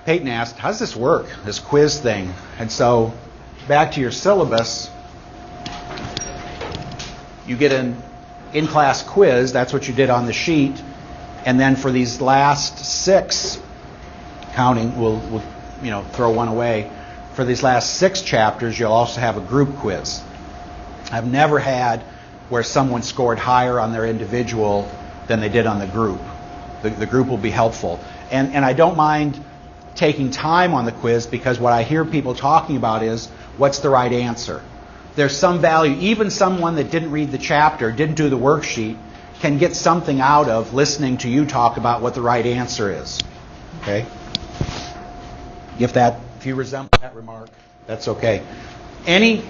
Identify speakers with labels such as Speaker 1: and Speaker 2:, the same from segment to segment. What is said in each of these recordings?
Speaker 1: Peyton asked, how does this work, this quiz thing? And so back to your syllabus, you get an in-class quiz. That's what you did on the sheet. And then for these last 6, counting, we'll throw one away. For these last 6 chapters, you'll also have a group quiz. I've never had where someone scored higher on their individual than they did on the group. The group will be helpful. And I don't mind taking time on the quiz, because what I hear people talking about is, what's the right answer? There's some value. Even someone that didn't read the chapter, didn't do the worksheet, can get something out of listening to you talk about what the right answer is. Okay? If you resemble that remark, that's okay. Any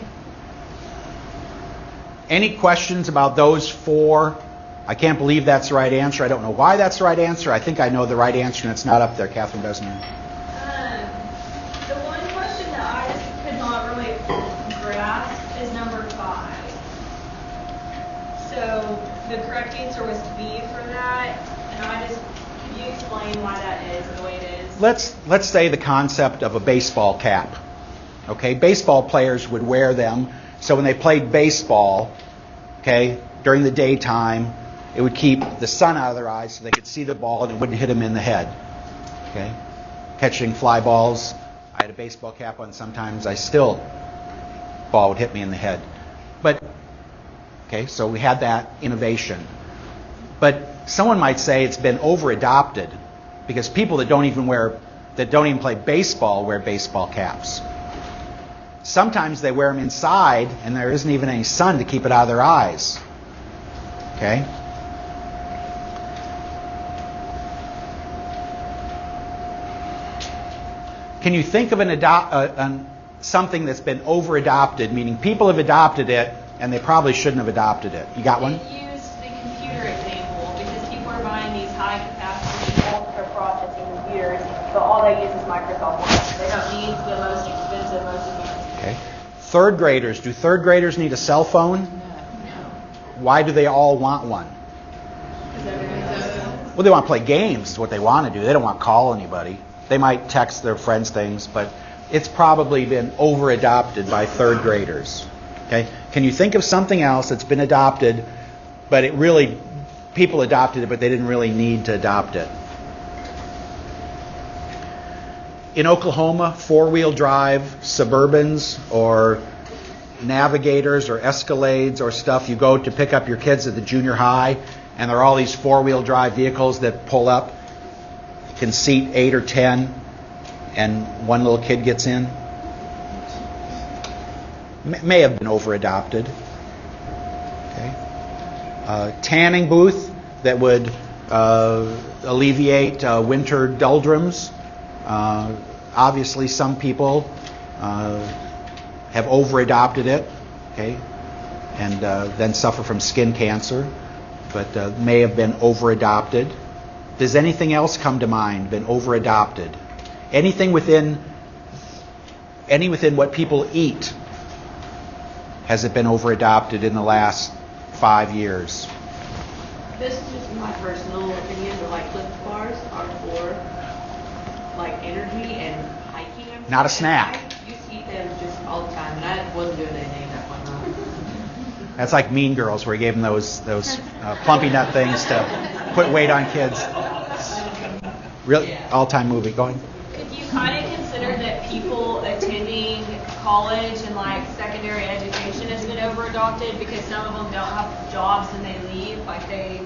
Speaker 1: questions about those 4? I can't believe that's the right answer. I don't know why that's the right answer. I think I know the right answer, and it's not up there. Catherine doesn't know.
Speaker 2: The one question that I just could not really grasp is number 5. So the correct answer was B for that, and could you explain why that is the way it is?
Speaker 1: Let's say the concept of a baseball cap. Okay, baseball players would wear them, so when they played baseball, okay, during the daytime, it would keep the sun out of their eyes so they could see the ball and it wouldn't hit them in the head. Okay, catching fly balls, I had a baseball cap on. Sometimes ball would hit me in the head. But okay, so we had that innovation. But someone might say it's been over-adopted because people that don't even play baseball wear baseball caps. Sometimes they wear them inside and there isn't even any sun to keep it out of their eyes. Okay? Can you think of something that's been over-adopted, meaning people have adopted it and they probably shouldn't have adopted it? You got one?
Speaker 2: It used the computer example because people are buying these high-capacity, ultra-processing computers, but all they use is Microsoft Word. They don't need the most expensive, most advanced.
Speaker 1: Okay. 3rd graders. Do 3rd graders need a cell phone? No. Why do they all want one? Well, they want to play games is what they want to do. They don't want to call anybody. They might text their friends things, but it's probably been over-adopted by 3rd graders. Okay? Can you think of something else that's been adopted, but people adopted it, but they didn't really need to adopt it? In Oklahoma, 4-wheel drive Suburbans or Navigators or Escalades or stuff, you go to pick up your kids at the junior high, and there are all these 4-wheel drive vehicles that pull up, can seat 8 or 10, and one little kid gets in. May have been over-adopted. Okay. Tanning booth that would alleviate winter doldrums. Obviously, some people have over-adopted it, okay, and then suffer from skin cancer, but may have been over-adopted. Does anything else come to mind? Been over-adopted? Anything within what people eat? Has it been over-adopted in the last 5 years?
Speaker 3: This is just my personal opinion, but like Cliff bars are for like energy and hiking.
Speaker 1: Not a snack.
Speaker 3: I used to eat them just all the time, and I wasn't doing anything that one time.
Speaker 1: That's like Mean Girls, where he gave them those plumpy nut things to put weight on kids. Real all-time movie. Going.
Speaker 2: Could you kind of consider that people attending college and like secondary education has been over-adopted because some of them don't have jobs and they leave, like they...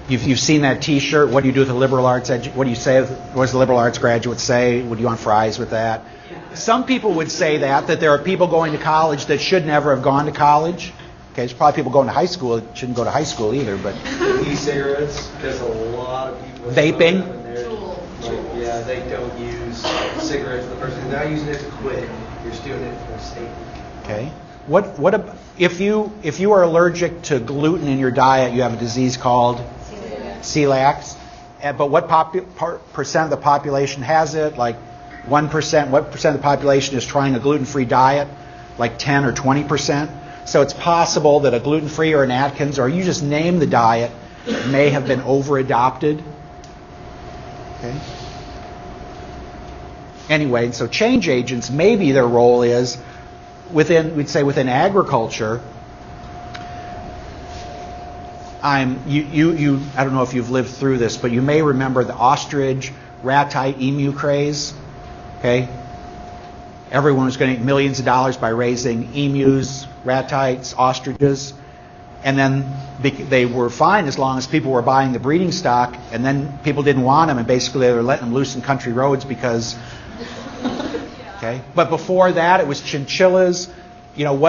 Speaker 1: You've seen that T-shirt. What do you do with a liberal arts? What do you say? What does the liberal arts graduate say? Would you want fries with that? Yeah. Some people would say that there are people going to college that should never have gone to college. Okay, there's probably people going to high school that shouldn't go to high school either. But
Speaker 4: e-cigarettes, because a lot of people
Speaker 1: vaping.
Speaker 4: Yeah, they don't use cigarettes. The person who's not using it to quit. You're just doing it for a statement.
Speaker 1: Okay. What if you are allergic to gluten in your diet? You have a disease called celiac. But what percent of the population has it? Like 1%. What percent of the population is trying a gluten-free diet? Like 10 or 20%. So it's possible that a gluten-free or an Atkins, or you just name the diet, may have been over-adopted. Okay. Anyway, and so change agents, maybe their role is we'd say within agriculture. I don't know if you've lived through this, but you may remember the ostrich, ratite, emu craze. Okay, everyone was going to make millions of dollars by raising emus, ratites, ostriches, and then they were fine as long as people were buying the breeding stock, and then people didn't want them, and basically they were letting them loose in country roads because. Okay, but before that it was chinchillas. You know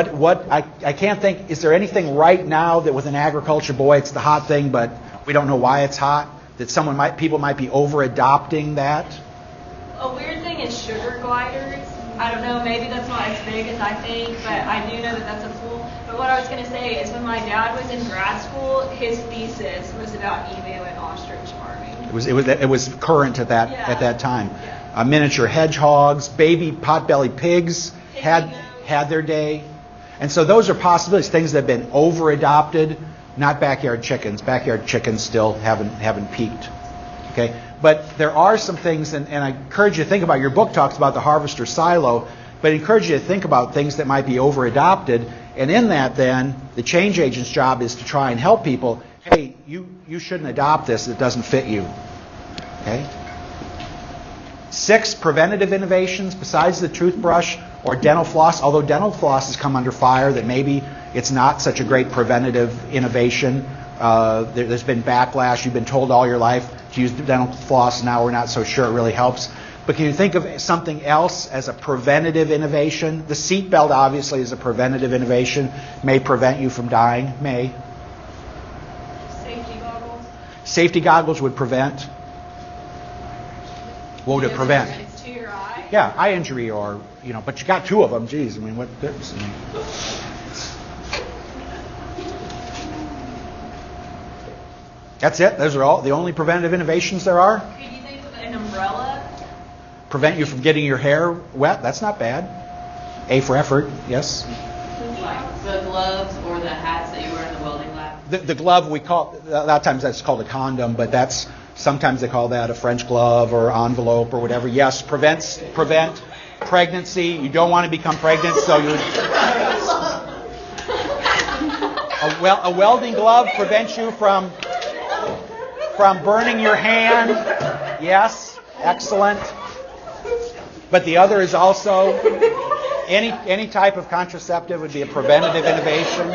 Speaker 1: I can't think. Is there anything right now that with an agriculture, boy, it's the hot thing, but we don't know why it's hot? That people might be over adopting that.
Speaker 2: A weird thing is sugar gliders. I don't know, maybe that's not as big as I think, but I do know that that's a tool. But what I was going to say is when my dad was in grad school, his thesis was about emu and ostrich farming.
Speaker 1: It was current at that time.
Speaker 2: Yeah.
Speaker 1: Miniature hedgehogs, baby potbelly pigs had their day, and so those are possibilities. Things that have been over adopted, not backyard chickens. Backyard chickens still haven't peaked. Okay, but there are some things, and I encourage you to think about. Your book talks about the harvester silo, but I encourage you to think about things that might be over adopted. And in that, then the change agent's job is to try and help people. Hey, you shouldn't adopt this. It doesn't fit you. Okay. 6 preventative innovations besides the toothbrush or dental floss, although dental floss has come under fire that maybe it's not such a great preventative innovation. There's been backlash. You've been told all your life to use dental floss. Now we're not so sure it really helps. But can you think of something else as a preventative innovation? The seatbelt obviously is a preventative innovation. May prevent you from dying. May.
Speaker 2: Safety goggles.
Speaker 1: Safety goggles would prevent. What would it prevent?
Speaker 2: It's to your eye.
Speaker 1: Yeah, eye injury or, but you got 2 of them. Geez, I mean, what difference? That's it? Those are all the only preventative innovations there are?
Speaker 2: Could you think of an umbrella?
Speaker 1: Prevent you from getting your hair wet? That's not bad. A for effort, yes?
Speaker 3: Like the gloves or the hats that you wear in the welding lab?
Speaker 1: The glove, we call, a lot of times that's called a condom, but sometimes they call that a French glove or envelope or whatever. Yes, prevent pregnancy. You don't want to become pregnant, so you. A welding glove prevents you from burning your hand. Yes, excellent. But the other is also any type of contraceptive would be a preventative innovation.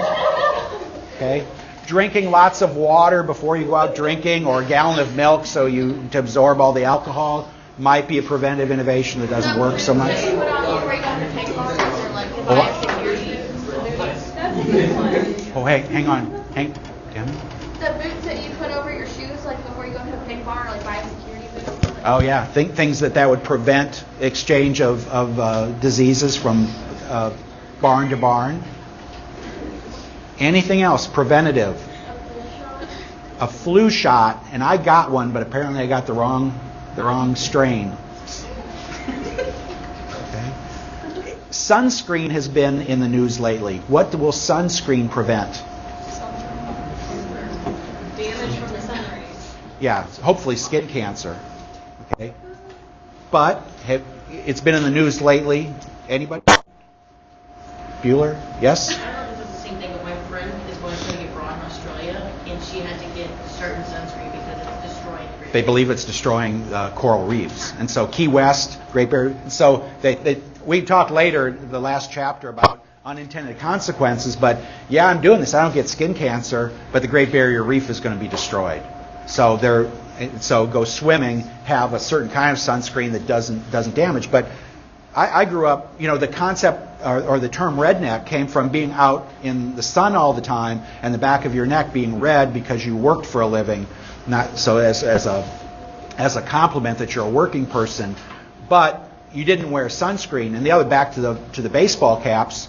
Speaker 1: Okay. Drinking lots of water before you go out drinking, or a gallon of milk to absorb all the alcohol, might be a preventative innovation that doesn't work so much. Oh, hey, hang on. Damn it.
Speaker 5: The boots that you put over your shoes, like before you go to a pig barn, or like biosecurity boots.
Speaker 1: Oh yeah, things that would prevent exchange of diseases from barn to barn. Anything else preventative? A flu shot, and I got one, but apparently I got the wrong strain. Okay. Sunscreen has been in the news lately. What will sunscreen prevent?
Speaker 2: Damage from the sun rays.
Speaker 1: Yeah, hopefully skin cancer. Okay. But it's been in the news lately. Anybody? Bueller? Yes?
Speaker 3: Same thing with my friend is going to get abroad in Australia, and she had to get certain sunscreen because it's destroying the
Speaker 1: They believe it's destroying coral reefs. And so Key West, Great Barrier. So we talked later, the last chapter, about unintended consequences. But yeah, I'm doing this. I don't get skin cancer, but the Great Barrier Reef is going to be destroyed. So go swimming, have a certain kind of sunscreen that doesn't damage. But I grew up, the concept or the term redneck came from being out in the sun all the time and the back of your neck being red because you worked for a living, not so as a compliment that you're a working person, but you didn't wear sunscreen. And the other, back to the baseball caps,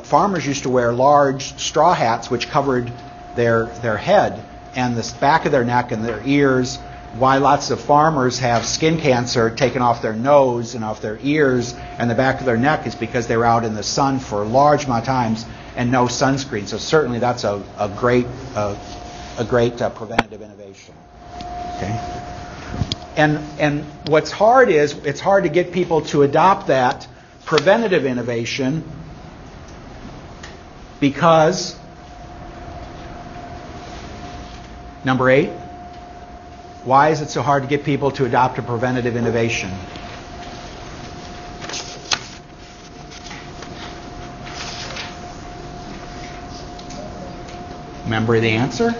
Speaker 1: farmers used to wear large straw hats which covered their head and the back of their neck and their ears. Why lots of farmers have skin cancer taken off their nose and off their ears and the back of their neck is because they were out in the sun for a large amount of times and no sunscreen. So certainly that's a great preventative innovation. Okay. And what's hard is it's hard to get people to adopt that preventative innovation because, number 8, why is it so hard to get people to adopt a preventative innovation? Remember the answer?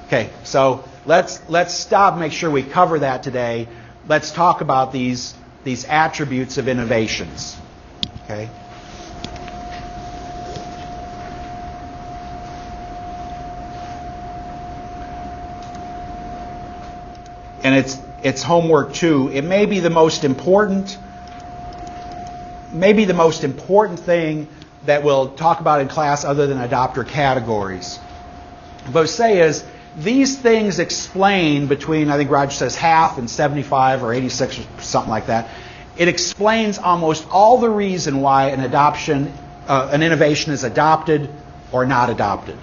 Speaker 1: Okay, so let's stop and make sure we cover that today. Let's talk about these attributes of innovations. Okay? And it's homework too. It may be the most important thing that we'll talk about in class other than adopter categories. What I say is these things explain between, I think Roger says, half and 75 or 86 or something like that. It explains almost all the reason why an innovation is adopted or not adopted.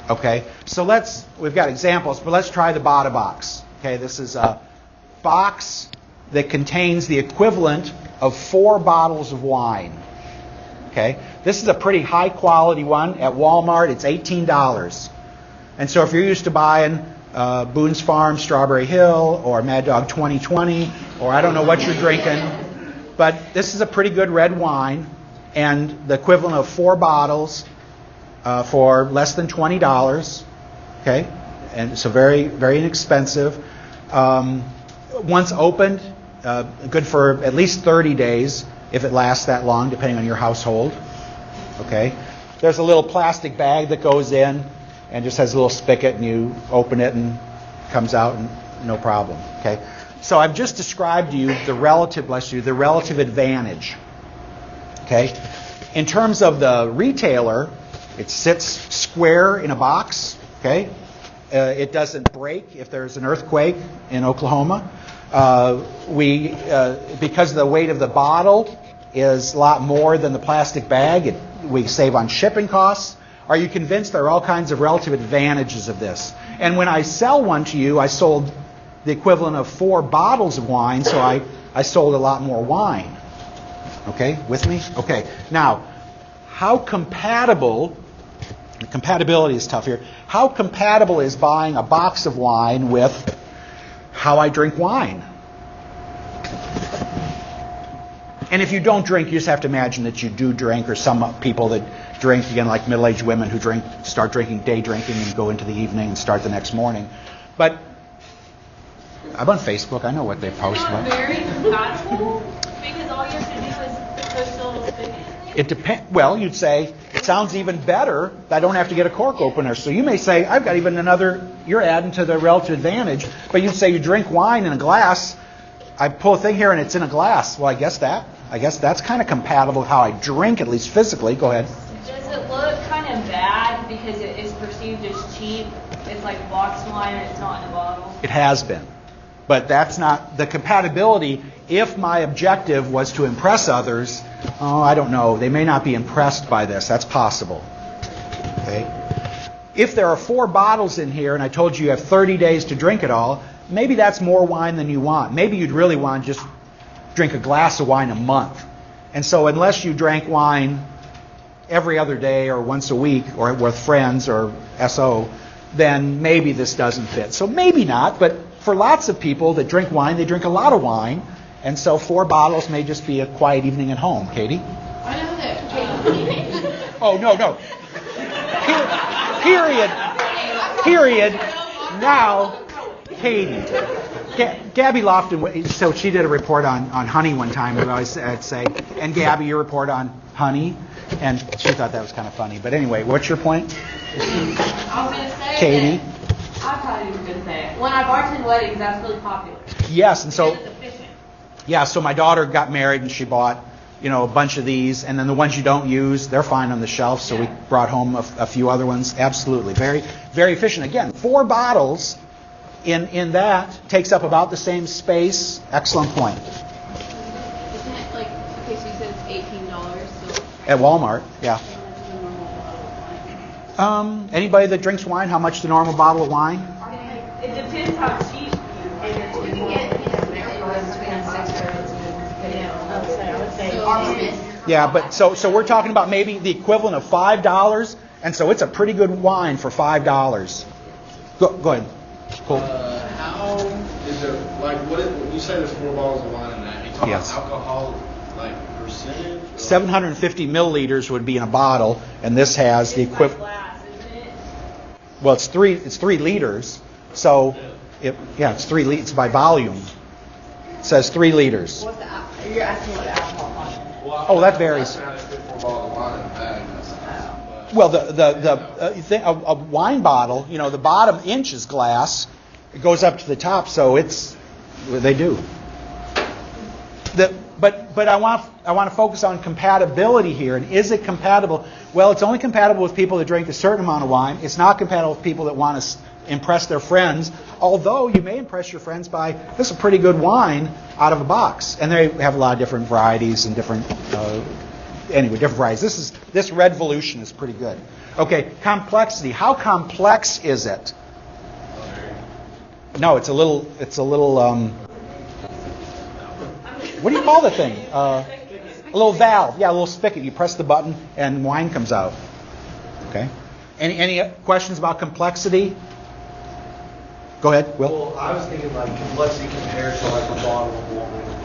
Speaker 1: Okay, so we've got examples, but let's try the bottom box. Okay, this is a box that contains the equivalent of 4 bottles of wine. Okay, this is a pretty high quality one. At Walmart, it's $18. And so if you're used to buying Boone's Farm Strawberry Hill or Mad Dog 2020, or I don't know what you're drinking, but this is a pretty good red wine, and the equivalent of 4 bottles for less than $20. Okay, and so very, very inexpensive. Once opened, good for at least 30 days if it lasts that long, depending on your household. Okay, there's a little plastic bag that goes in and just has a little spigot, and you open it and it comes out, and no problem. Okay, so I've just described to you the relative advantage. Okay, in terms of the retailer, it sits square in a box. Okay, it doesn't break if there's an earthquake in Oklahoma. Because the weight of the bottle is a lot more than the plastic bag, we save on shipping costs. Are you convinced there are all kinds of relative advantages of this? And when I sell one to you, I sold the equivalent of 4 bottles of wine, so I sold a lot more wine. Okay, with me? Okay, now, how compatible, the compatibility is tough here, how compatible is buying a box of wine with how I drink wine? And if you don't drink, you just have to imagine that you do drink, or some people that drink, again, like middle-aged women who start drinking, day drinking, and go into the evening and start the next morning. But I'm on Facebook. I know what they post.
Speaker 2: It's not very compatible because all you have to do is push the little spigot in there.
Speaker 1: It depends. Well, you'd say it sounds even better. I don't have to get a cork opener. So you may say, I've got even another. You're adding to the relative advantage. But you'd say you drink wine in a glass. I pull a thing here and it's in a glass. Well, I guess that's kind of compatible with how I drink, at least physically. Go ahead.
Speaker 2: Does it look kind of bad because it is perceived as cheap? It's like boxed wine and it's not in a bottle.
Speaker 1: It has been. But that's not the compatibility. If my objective was to impress others, I don't know. They may not be impressed by this. That's possible. Okay. If there are 4 bottles in here and I told you have 30 days to drink it all, maybe that's more wine than you want. Maybe you'd really want to just drink a glass of wine a month. And so unless you drank wine every other day or once a week or with friends or SO, then maybe this doesn't fit. So maybe not, but for lots of people that drink wine, they drink a lot of wine. And so 4 bottles may just be a quiet evening at home. Katie?
Speaker 3: I know that.
Speaker 1: Oh, no. Period. Now, Katie. Gabby Lofton, so she did a report on honey one time, I'd say, and Gabby, your report on honey, and she thought that was kind of funny. But anyway, what's your point?
Speaker 3: I was going to say
Speaker 1: Katie?
Speaker 3: that, I probably was going to say it. When I bartend weddings, that's really popular.
Speaker 1: Yes, and so,
Speaker 3: Because it's efficient.
Speaker 1: yeah, so my daughter got married and she bought, a bunch of these, and then the ones you don't use, they're fine on the shelf, so we brought home a few other ones. Absolutely. Very, very efficient. Again, 4 bottles in that takes up about the same space. Excellent point.
Speaker 3: Isn't it like, okay, so you said it's $18, so...
Speaker 1: At Walmart, yeah.
Speaker 3: How much is a normal bottle of wine?
Speaker 1: Anybody that drinks wine, how much the normal bottle of wine?
Speaker 2: It depends how cheap it is.
Speaker 3: You can get,
Speaker 1: Yeah, but so we're talking about maybe the equivalent of $5, and so it's a pretty good wine for $5. Go ahead. Cool.
Speaker 6: How is there, like, when you say there's 4 bottles of wine in that, you talk
Speaker 1: Yes.
Speaker 6: about alcohol, like, percentage?
Speaker 1: 750 milliliters would be in a bottle, and this has the equivalent.
Speaker 2: Glass, isn't it?
Speaker 1: Well, it's 3 liters, so it's 3 liters. It's by volume. It says 3 liters.
Speaker 3: You're asking what the alcohol content.
Speaker 1: Oh, that varies.
Speaker 6: I just put 4 bottles of wine in a bag.
Speaker 1: Well, a wine bottle, the bottom inch is glass. It goes up to the top, so they do. But I want to focus on compatibility here. And is it compatible? Well, it's only compatible with people that drink a certain amount of wine. It's not compatible with people that want to impress their friends. Although you may impress your friends by, this is a pretty good wine out of a box. And they have a lot of different varieties and different varieties. This Red Volution is pretty good. Okay, complexity. How complex is it? No, it's a little. What do you call the thing? A little valve. Yeah, a little spigot. You press the button and wine comes out. Okay. Any questions about complexity? Go ahead, Will.
Speaker 4: Well, I was thinking like complexity compared to like a bottle of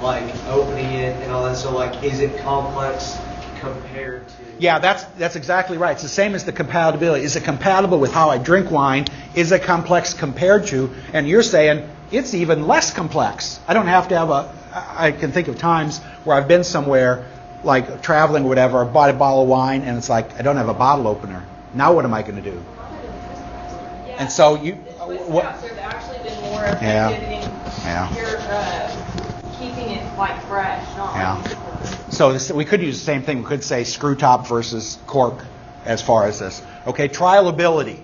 Speaker 4: wine, like opening it and all that. So like, is it complex compared to?
Speaker 1: Yeah, that's exactly right. It's the same as the compatibility. Is it compatible with how I drink wine? Is it complex compared to? And you're saying it's even less complex. I don't have to have I can think of times where I've been somewhere, like traveling or whatever, I bought a bottle of wine and it's like, I don't have a bottle opener. Now what am I going to do?
Speaker 2: Yeah.
Speaker 1: And so you...
Speaker 2: What have actually been more effective in keeping it like fresh, not like...
Speaker 1: So we could use the same thing. We could say screw top versus cork as far as this. Okay, trialability.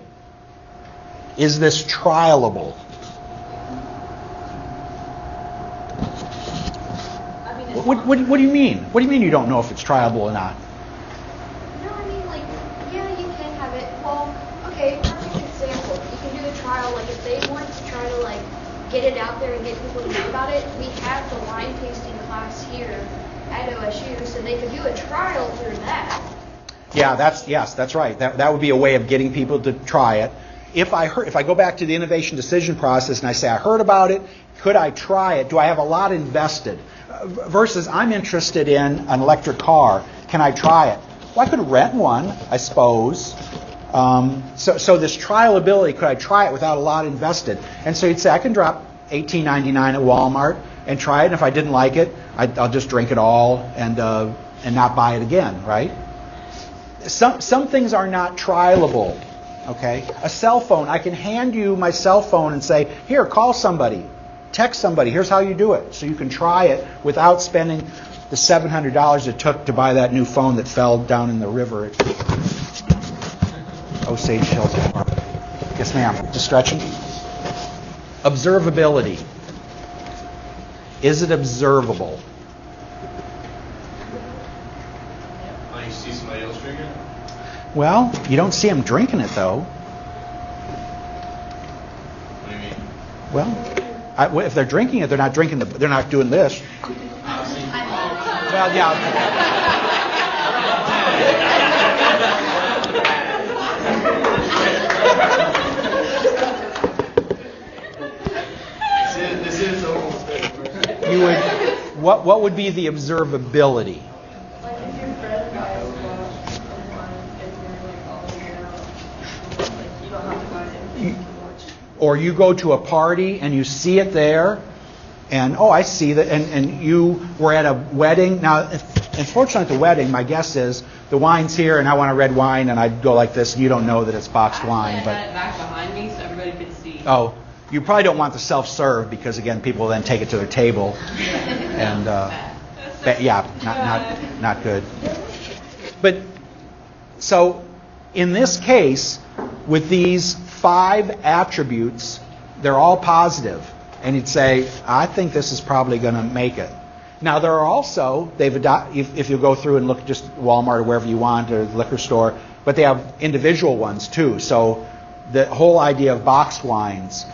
Speaker 1: Is this trialable? What do you mean? What do you mean you don't know if it's trialable or not?
Speaker 5: No, I mean, like, yeah, you can have it. Well, okay, perfect example. You can do a trial, like, if they want to try to, like, get it out there and get people to know about it, we have the wine tasting class here at OSU, so they could do a trial through that.
Speaker 1: Yeah, that's right. That would be a way of getting people to try it. If I go back to the innovation decision process and I say, I heard about it, could I try it? Do I have a lot invested? Versus, I'm interested in an electric car. Can I try it? Well, I could rent one, I suppose. So this trialability, could I try it without a lot invested? And so you'd say, I can drop $18.99 at Walmart and try it. And if I didn't like it, I'll just drink it all and not buy it again, right? Some things are not trialable. Okay, a cell phone. I can hand you my cell phone and say, here, call somebody, text somebody. Here's how you do it, so you can try it without spending the $700 it took to buy that new phone that fell down in the river at Osage Hills. Yes, ma'am. Just stretching. Observability. Is it observable?
Speaker 6: Oh, you see somebody else drinking it?
Speaker 1: Well, you don't see them drinking it, though.
Speaker 6: What do you mean?
Speaker 1: Well, if they're drinking it, they're not drinking they're not doing this. Well, yeah.
Speaker 6: This is almost
Speaker 1: You would. What would be the observability?
Speaker 3: Like if your friend buys wine and you're like all around, like you don't have to buy anything to watch.
Speaker 1: Or you go to a party and you see it there, and I see that, and you were at a wedding. Now, unfortunately, at the wedding, my guess is the wine's here, and I want a red wine, and I'd go like this, and you don't know that it's boxed wine.
Speaker 3: I
Speaker 1: But
Speaker 3: had it back behind me so everybody could see.
Speaker 1: oh, you probably don't want the self-serve because again, people then take it to their table, and not good. But so in this case, with these 5 attributes, they're all positive. And you'd say, I think this is probably going to make it. Now, there are also, if you go through and look at just Walmart or wherever you want, or the liquor store, but they have individual ones too. So the whole idea of boxed wines,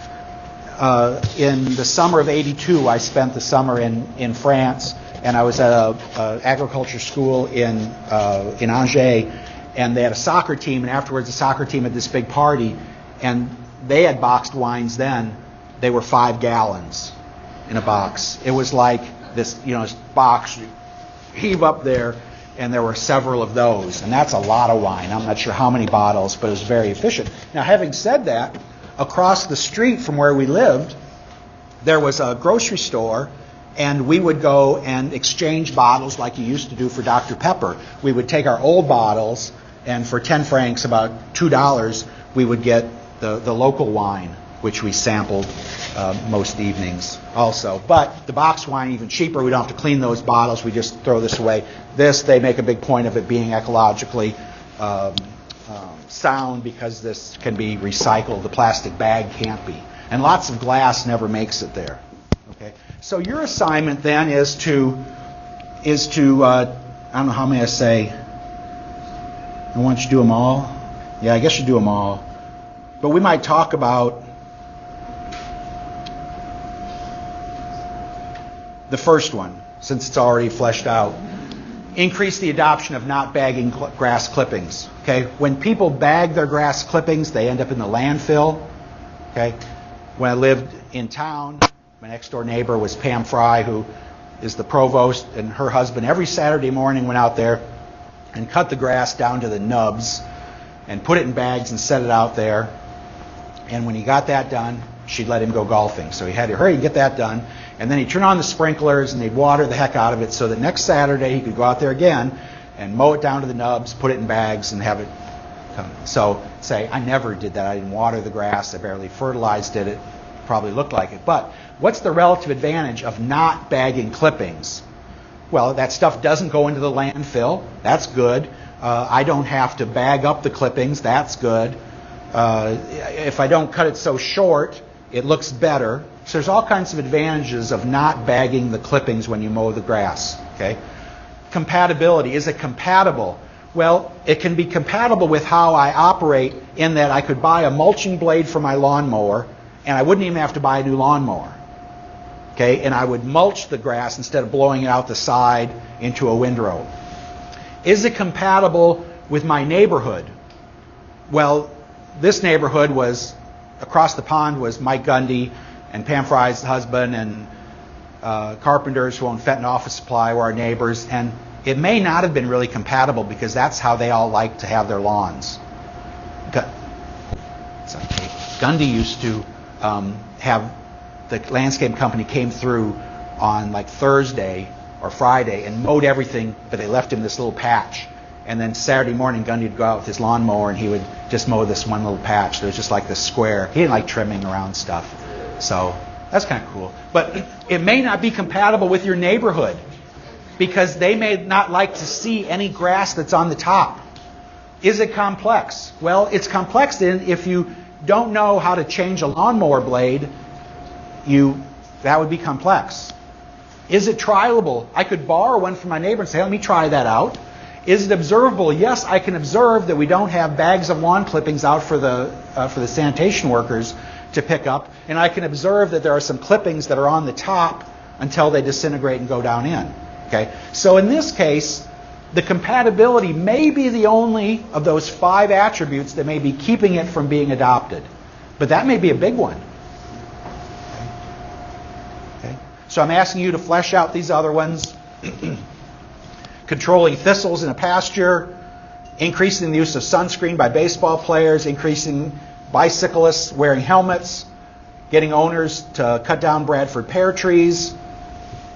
Speaker 1: In the summer of '82, I spent the summer in France, and I was at a agriculture school in Angers, and they had a soccer team, and afterwards the soccer team had this big party, and they had boxed wines then. They were 5 gallons in a box. It was like this, this box you heave up there, and there were several of those, and that's a lot of wine. I'm not sure how many bottles, but it was very efficient. Now, having said that, across the street from where we lived, there was a grocery store, and we would go and exchange bottles like you used to do for Dr. Pepper. We would take our old bottles, and for 10 francs, about $2, we would get the local wine, which we sampled most evenings also. But the box wine, even cheaper. We don't have to clean those bottles. We just throw this away. This, they make a big point of it being ecologically sound because this can be recycled. The plastic bag can't be. And lots of glass never makes it there. Okay. So your assignment then is to I don't know how many I say. I want you to do them all. Yeah, I guess you do them all. But we might talk about the first one, since it's already fleshed out. Increase the adoption of not bagging grass clippings. Okay, when people bag their grass clippings, they end up in the landfill. Okay, when I lived in town, my next door neighbor was Pam Fry, who is the provost, and her husband every Saturday morning went out there and cut the grass down to the nubs and put it in bags and set it out there. And when he got that done, she'd let him go golfing. So he had to hurry and get that done. And then he'd turn on the sprinklers and they'd water the heck out of it so that next Saturday he could go out there again and mow it down to the nubs, put it in bags, and have it come. So say, I never did that. I didn't water the grass. I barely fertilized it. It probably looked like it. But what's the relative advantage of not bagging clippings? Well, that stuff doesn't go into the landfill. That's good. I don't have to bag up the clippings. That's good. If I don't cut it so short, it looks better. So there's all kinds of advantages of not bagging the clippings when you mow the grass. Okay? Compatibility. Is it compatible? Well, it can be compatible with how I operate in that I could buy a mulching blade for my lawnmower and I wouldn't even have to buy a new lawnmower. Okay? And I would mulch the grass instead of blowing it out the side into a windrow. Is it compatible with my neighborhood? Well, this neighborhood was, across the pond was Mike Gundy and Pam Fry's husband and carpenters who own Fenton Office Supply were our neighbors. And it may not have been really compatible because that's how they all like to have their lawns. Gundy used to have the landscape company came through on like Thursday or Friday and mowed everything, but they left him this little patch. And then Saturday morning, Gundy would go out with his lawnmower and he would just mow this one little patch. There was just like this square. He didn't like trimming around stuff. So that's kind of cool. But it may not be compatible with your neighborhood because they may not like to see any grass that's on the top. Is it complex? Well, it's complex if you don't know how to change a lawnmower blade, that would be complex. Is it trialable? I could borrow one from my neighbor and say, let me try that out. Is it observable? Yes, I can observe that we don't have bags of lawn clippings out for the sanitation workers to pick up, and I can observe that there are some clippings that are on the top until they disintegrate and go down in. Okay? So in this case, the compatibility may be the only of those 5 attributes that may be keeping it from being adopted. But that may be a big one. Okay? So I'm asking you to flesh out these other ones. Controlling thistles in a pasture, increasing the use of sunscreen by baseball players, increasing bicyclists wearing helmets, getting owners to cut down Bradford pear trees,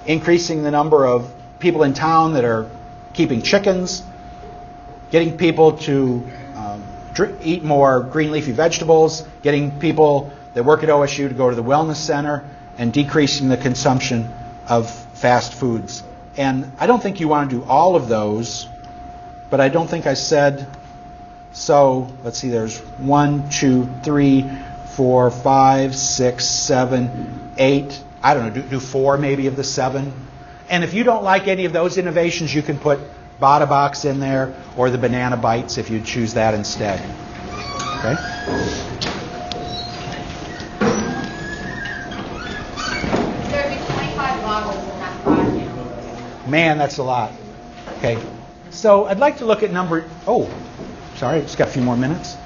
Speaker 1: increasing the number of people in town that are keeping chickens, getting people to eat more green leafy vegetables, getting people that work at OSU to go to the wellness center, and decreasing the consumption of fast foods. And I don't think you want to do all of those, but I don't think I said so. Let's see, there's 1, 2, 3, 4, 5, 6, 7, 8. I don't know, do 4 maybe of the 7. And if you don't like any of those innovations, you can put Bada Box in there or the Banana Bites if you choose that instead. Okay? Man, that's a lot. Okay. So I'd like to look at just got a few more minutes.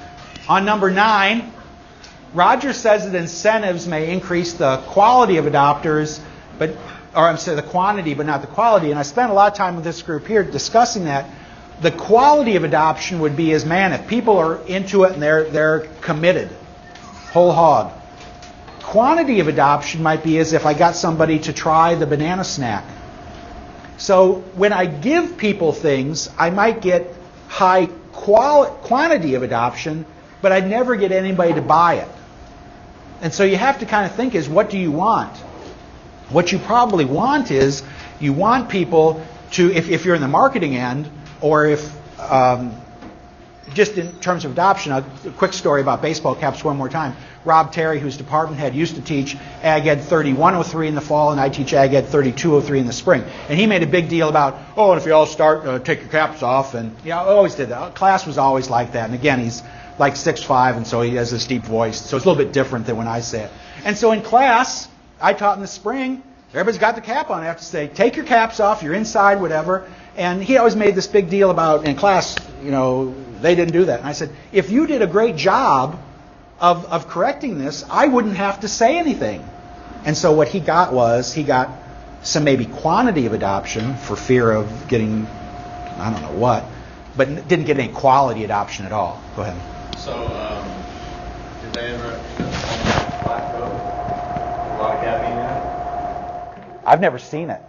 Speaker 1: On number 9, Roger says that incentives may increase the quality of adopters, the quantity, but not the quality. And I spent a lot of time with this group here discussing that. The quality of adoption would be if people are into it and they're committed, whole hog. Quantity of adoption might be as if I got somebody to try the banana snack. So when I give people things, I might get high quantity of adoption, but I'd never get anybody to buy it. And so you have to kind of think what do you want? What you probably want is you want people to, if you're in the marketing end, or if just in terms of adoption, a quick story about baseball caps one more time. Rob Terry, who's department head, used to teach Ag Ed 3103 in the fall, and I teach Ag Ed 3203 in the spring. And he made a big deal about, and if you all start, take your caps off. And I always did that. Class was always like that. And again, he's like 6'5", and so he has this deep voice. So it's a little bit different than when I say it. And so in class, I taught in the spring, everybody's got the cap on. I have to say, take your caps off, you're inside, whatever. And he always made this big deal about, in class, they didn't do that. And I said, if you did a great job of correcting this, I wouldn't have to say anything. And so what he got some maybe quantity of adoption for fear of getting, I don't know what, but didn't get any quality adoption at all. Go ahead.
Speaker 6: So, did they ever black coat? A lot of caffeine in it?
Speaker 1: I've never seen it.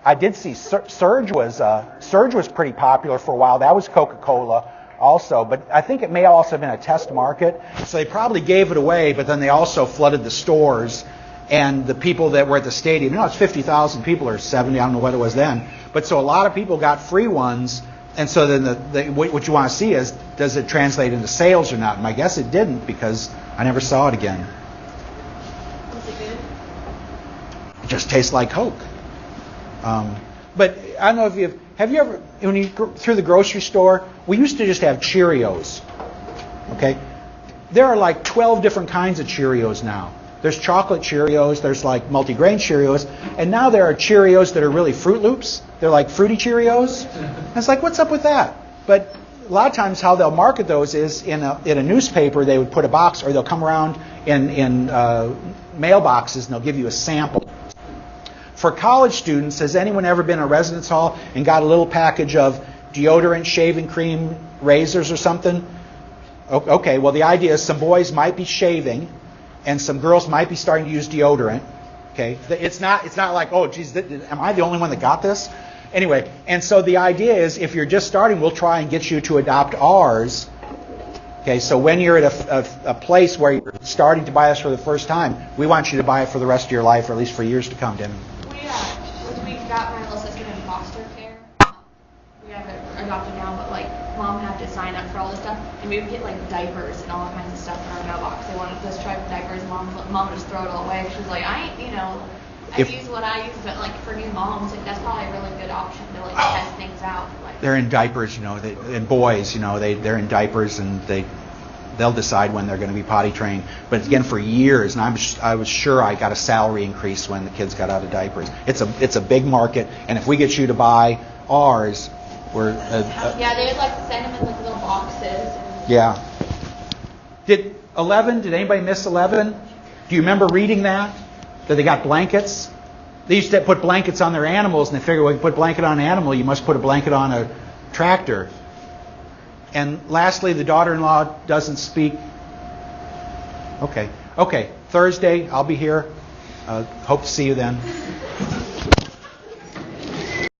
Speaker 1: I did see Surge was pretty popular for a while. That was Coca-Cola also, but I think it may also have been a test market. So they probably gave it away, but then they also flooded the stores, and the people that were at the stadium, it's 50,000 people or 70, I don't know what it was then, but so a lot of people got free ones, and so then what you want to see is, does it translate into sales or not? And my guess it didn't, because I never saw it again.
Speaker 2: Was it good?
Speaker 1: It just tastes like Coke. But I don't know if have you ever, when you go through the grocery store, we used to just have Cheerios. Okay? There are like 12 different kinds of Cheerios now. There's chocolate Cheerios, there's like multigrain Cheerios, and now there are Cheerios that are really Fruit Loops. They're like fruity Cheerios. And it's like, what's up with that? But a lot of times how they'll market those is in a newspaper, they would put a box, or they'll come around in mailboxes and they'll give you a sample. For college students, has anyone ever been in a residence hall and got a little package of deodorant, shaving cream, razors or something? Okay, well the idea is some boys might be shaving and some girls might be starting to use deodorant. Okay, it's not like, oh geez, am I the only one that got this? Anyway, and so the idea is if you're just starting, we'll try and get you to adopt ours. Okay, so when you're at a place where you're starting to buy us for the first time, we want you to buy it for the rest of your life, or at least for years to come, Demi.
Speaker 5: We got my little sister in foster care. We have it adopted now, but like mom had to sign up for all this stuff, and we would get like diapers and all kinds of stuff in our mailbox. They wanted us to try diapers. Mom would just throw it all away. She was like, I use what I use, but like for new moms, like that's probably a really good option to like test things out. Like,
Speaker 1: they're in diapers, and boys, they're in diapers, and they'll decide when they're going to be potty trained. But again, for years, and I was sure I got a salary increase when the kids got out of diapers. It's a big market, and if we get you to buy ours, we're
Speaker 5: yeah, they would like to send them in like little boxes. And
Speaker 1: yeah. Did anybody miss 11? Do you remember reading that they got blankets? They used to put blankets on their animals, and they figured, well, you put a blanket on an animal, you must put a blanket on a tractor. And lastly, the daughter-in-law doesn't speak. Okay. Thursday, I'll be here. Hope to see you then.